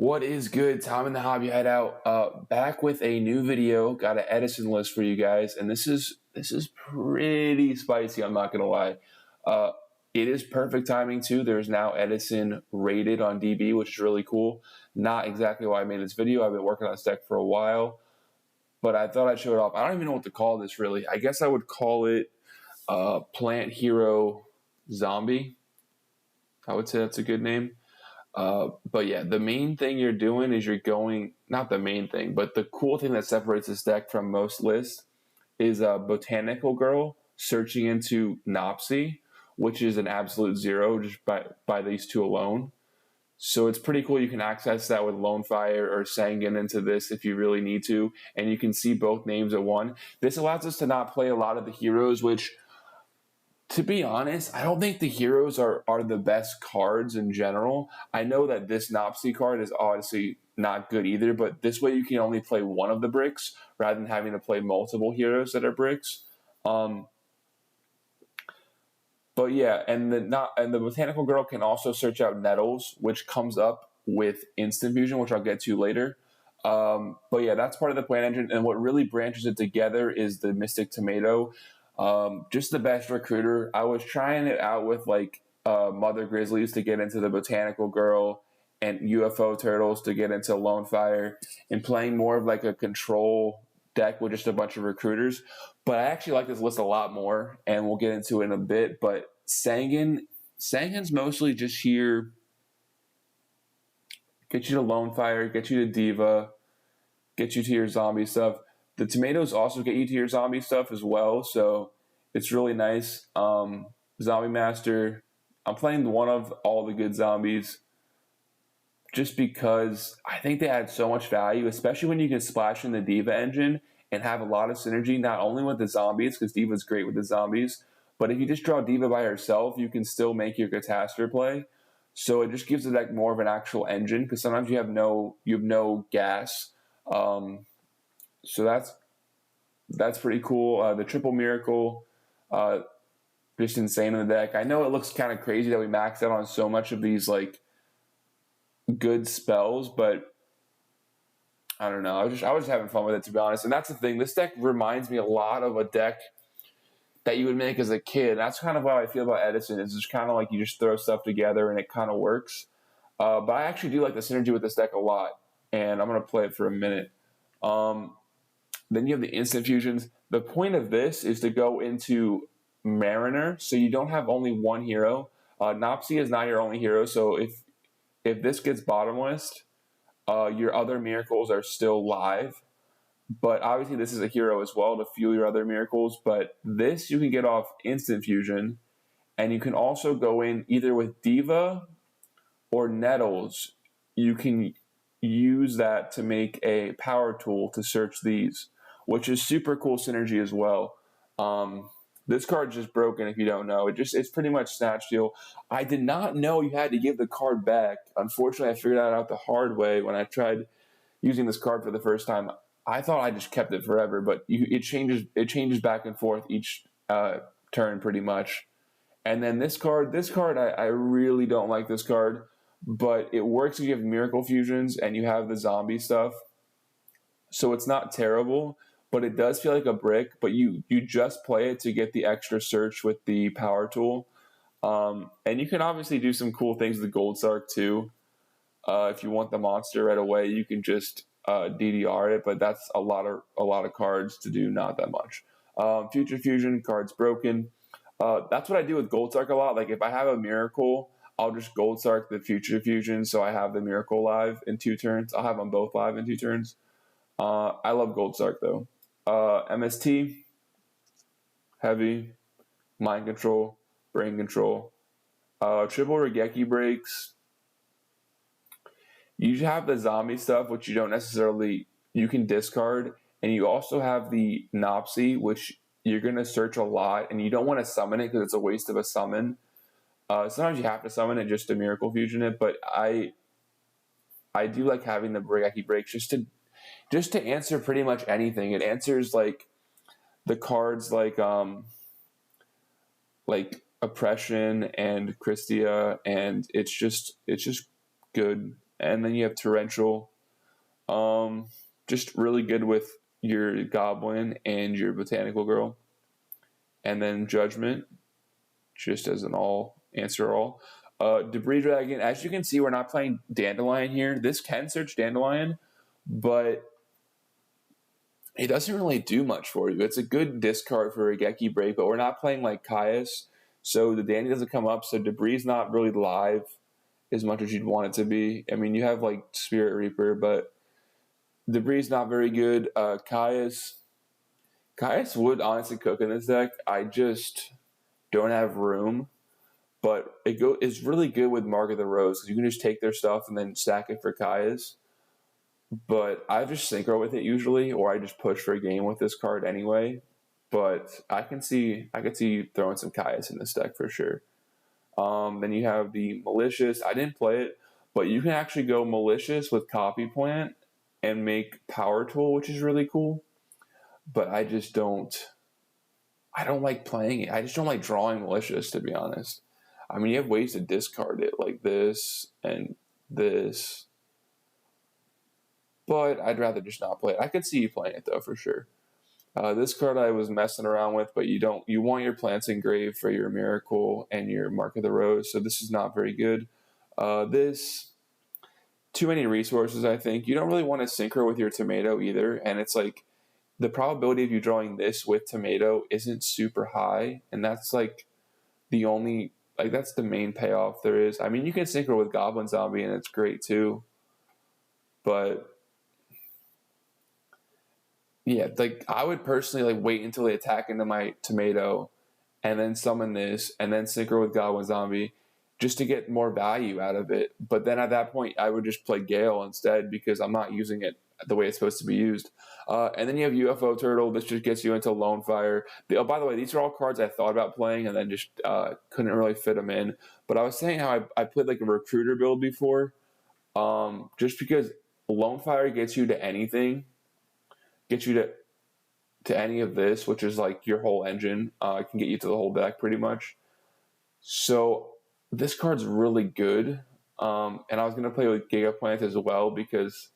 What is good? Tom in the Hobby Hideout, back with a new video. Got an Edison list for you guys, and this is pretty spicy. I'm not gonna lie. It is perfect timing too. There's now Edison rated on DB, which is really cool. Not exactly why I made this video. I've been working on this deck for a while, but I thought I'd show it off. I don't even know what to call this really. I guess I would call it Plant Hero Zombie. I would say that's a good name. But yeah, the main thing you're doing is you're going, not the main thing, but the cool thing that separates this deck from most lists is a Botanical Girl searching into Nopsy, which is an absolute zero just by these two alone. So it's pretty cool. You can access that with Lone Fire or Sanguine into this if you really need to, and you can see both names at one. This allows us to not play a lot of the heroes, which, to be honest, I don't think the heroes are the best cards in general. I know that this Nopsy card is obviously not good either, but this way you can only play one of the bricks rather than having to play multiple heroes that are bricks. But yeah, and the Botanical Girl can also search out Nettles, which comes up with Instant Fusion, which I'll get to later. But yeah, that's part of the plan engine, and what really branches it together is the Mystic Tomato. Just the best recruiter. I was trying it out with like Mother Grizzlies to get into the Botanical Girl and UFO Turtles to get into Lone Fire, and playing more of like a control deck with just a bunch of recruiters. But I actually like this list a lot more, and we'll get into it in a bit. But Sanguine's mostly just here, get you to Lone Fire, get you to Diva, get you to your zombie stuff. The tomatoes also get you to your zombie stuff as well, so it's really nice. Zombie Master, I'm playing one of all the good zombies just because I think they add so much value, especially when you can splash in the Diva engine and have a lot of synergy, not only with the zombies, because Diva's great with the zombies, but if you just draw Diva by herself, you can still make your Catastrophe play. So it just gives the deck more of an actual engine, because sometimes you have no gas. So that's pretty cool. The Triple Miracle, just insane in the deck. I know it looks kind of crazy that we maxed out on so much of these like good spells, but I don't know. I was just having fun with it, to be honest. And that's the thing. This deck reminds me a lot of a deck that you would make as a kid. That's kind of how I feel about Edison. It's just kind of like you just throw stuff together and it kind of works. But I actually do like the synergy with this deck a lot, and I'm going to play it for a minute. Then you have the instant fusions. The point of this is to go into Mariner, so you don't have only one hero. Nopsy is not your only hero, so if this gets bottomless, your other miracles are still live. But obviously this is a hero as well to fuel your other miracles. But this you can get off instant fusion, and you can also go in either with Diva or Nettles. You can use that to make a power tool to search these, which is super cool synergy as well. This card's just broken if you don't know. It's pretty much Snatch Steal. I did not know you had to give the card back. Unfortunately, I figured that out the hard way when I tried using this card for the first time. I thought I just kept it forever, but it changes back and forth each turn pretty much. And then this card, I really don't like this card, but it works if you have Miracle Fusions and you have the zombie stuff. So it's not terrible, but it does feel like a brick, but you just play it to get the extra search with the power tool. And you can obviously do some cool things with the Gold Sark too. If you want the monster right away, you can just DDR it, but that's a lot of cards to do not that much. Future Fusion, cards broken. That's what I do with Gold Sark a lot. Like if I have a miracle, I'll just Gold Sark the Future Fusion, so I have the miracle live in 2 turns. I'll have them both live in 2 turns. I love Gold Sark though. MST, heavy, mind control, brain control. Triple Regeki breaks. You have the zombie stuff, which you don't necessarily, you can discard. And you also have the Nopsy, which you're going to search a lot. And you don't want to summon it because it's a waste of a summon. Sometimes you have to summon it just to Miracle Fusion it. But I do like having the Regeki breaks just to answer pretty much anything. It answers like the cards like Oppression and Christia, and it's just good. and then you have Torrential. Just really good with your Goblin and your Botanical Girl. And then Judgment, just as an answer all. Debris Dragon, as you can see, we're not playing Dandelion here. This can search Dandelion, but it doesn't really do much for you. It's a good discard for a Geki Break, but we're not playing like Caius, so the Dandy doesn't come up, so Debris is not really live as much as you'd want it to be. I mean, you have like Spirit Reaper, but Debris is not very good. Caius would honestly cook in this deck. I just don't have room, but it's really good with Mark of the Rose because you can just take their stuff and then stack it for Caius. But I just synchro with it usually, or I just push for a game with this card anyway. But I could see throwing some Caius in this deck for sure. Then you have the Malicious. I didn't play it, but you can actually go Malicious with Copy Plant and make Power Tool, which is really cool. But I don't like playing it. I just don't like drawing Malicious, to be honest. I mean, you have ways to discard it like this and this. But I'd rather just not play it. I could see you playing it, though, for sure. This card I was messing around with, but you want your Plants Engraved for your Miracle and your Mark of the Rose, so this is not very good. Too many resources, I think. You don't really want to synchro with your Tomato either, and it's like the probability of you drawing this with Tomato isn't super high, and that's like that's the main payoff there is. I mean, you can synchro with Goblin Zombie, and it's great too, but yeah, like I would personally like wait until they attack into my Tomato and then summon this and then synchro with Goblin Zombie just to get more value out of it. But then at that point, I would just play Gale instead because I'm not using it the way it's supposed to be used. And then you have UFO Turtle. This just gets you into Lone Fire. By the way, these are all cards I thought about playing and then just couldn't really fit them in. But I was saying how I played like a Recruiter build before just because Lone Fire gets you to anything. Get you to any of this, which is like your whole engine. It can get you to the whole deck pretty much. So this card's really good. And I was going to play with Gigaplant as well because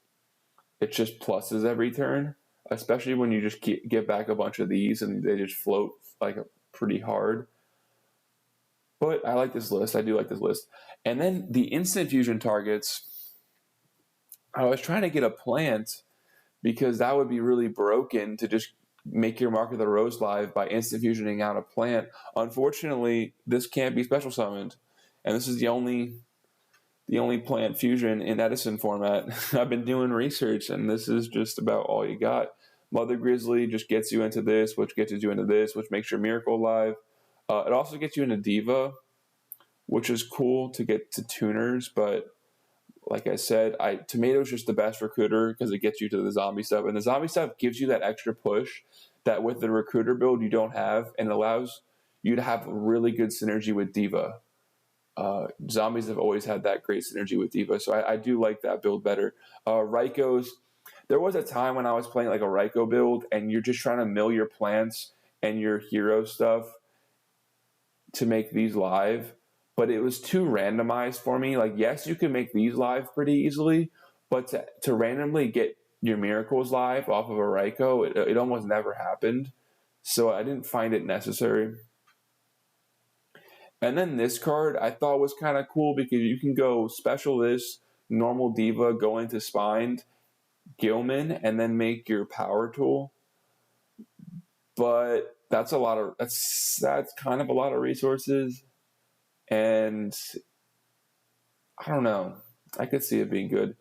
it just pluses every turn, especially when you just get back a bunch of these and they just float like pretty hard. But I like this list. I do like this list. And then the instant fusion targets, I was trying to get a plant because that would be really broken to just make your Mark of the Rose live by instant fusioning out a plant. Unfortunately, this can't be special summoned, and this is the only plant fusion in Edison format. I've been doing research, and this is just about all you got. Mother Grizzly just gets you into this, which gets you into this, which makes your Miracle live. It also gets you into Diva, which is cool to get to tuners, but like I said, Tomato's just the best recruiter because it gets you to the zombie stuff. And the zombie stuff gives you that extra push that with the recruiter build you don't have and allows you to have really good synergy with Diva. Zombies have always had that great synergy with Diva, so I do like that build better. Raikou, there was a time when I was playing like a Raikou build and you're just trying to mill your plants and your hero stuff to make these live. But it was too randomized for me. Like, yes, you can make these live pretty easily, but to randomly get your miracles live off of a Raikou, it almost never happened. So I didn't find it necessary. And then this card I thought was kind of cool because you can go special this, normal Diva, go into Spined, Gilman, and then make your Power Tool. But that's kind of a lot of resources. And I don't know. I could see it being good.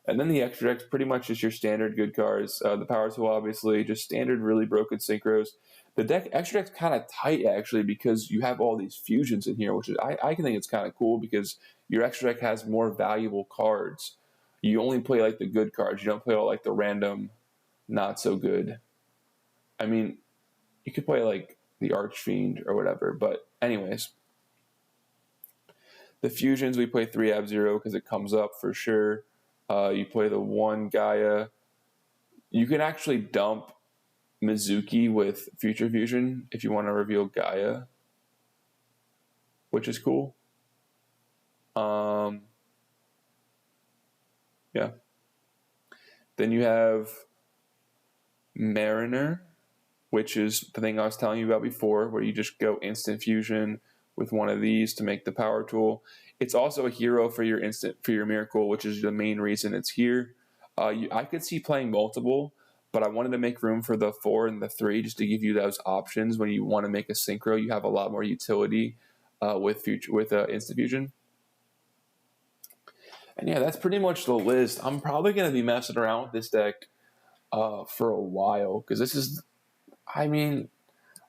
And then the extra deck's pretty much just your standard good cards. The Power Tool, obviously, just standard really broken synchros. The extra deck's kind of tight, actually, because you have all these fusions in here, which is I can think it's kind of cool because your extra deck has more valuable cards. You only play like the good cards. You don't play all like the random, not so good. I mean, you could play like the Archfiend or whatever. But anyways. The fusions, we play 3 Ab-Zero because it comes up for sure. You play the 1 Gaia. You can actually dump Mizuki with Future Fusion if you want to reveal Gaia, which is cool. Yeah. Then you have Mariner, which is the thing I was telling you about before, where you just go instant fusion with one of these to make the power tool. It's also a hero for your miracle, which is the main reason it's here. I could see playing multiple, but I wanted to make room for the 4 and the 3 just to give you those options. When you want to make a synchro, you have a lot more utility with instant fusion. And yeah, that's pretty much the list. I'm probably going to be messing around with this deck for a while because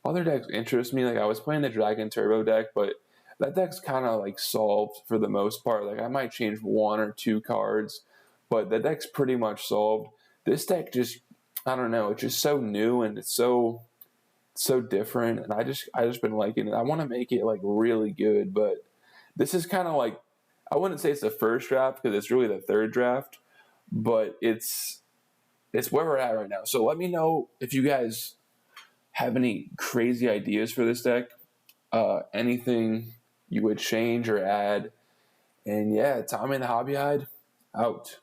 other decks interest me. Like I was playing the Dragon Turbo deck, but that deck's kind of like solved for the most part. Like I might change 1 or 2 cards, but the deck's pretty much solved. This deck just, I don't know, it's just so new and it's so different, and I just been liking it. I want to make it like really good, but this is kind of like, I wouldn't say it's the first draft because it's really the third draft, but it's where we're at right now. So let me know if you guys have any crazy ideas for this deck, anything you would change or add. And yeah, Tommy and the Hobbyhide out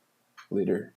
later.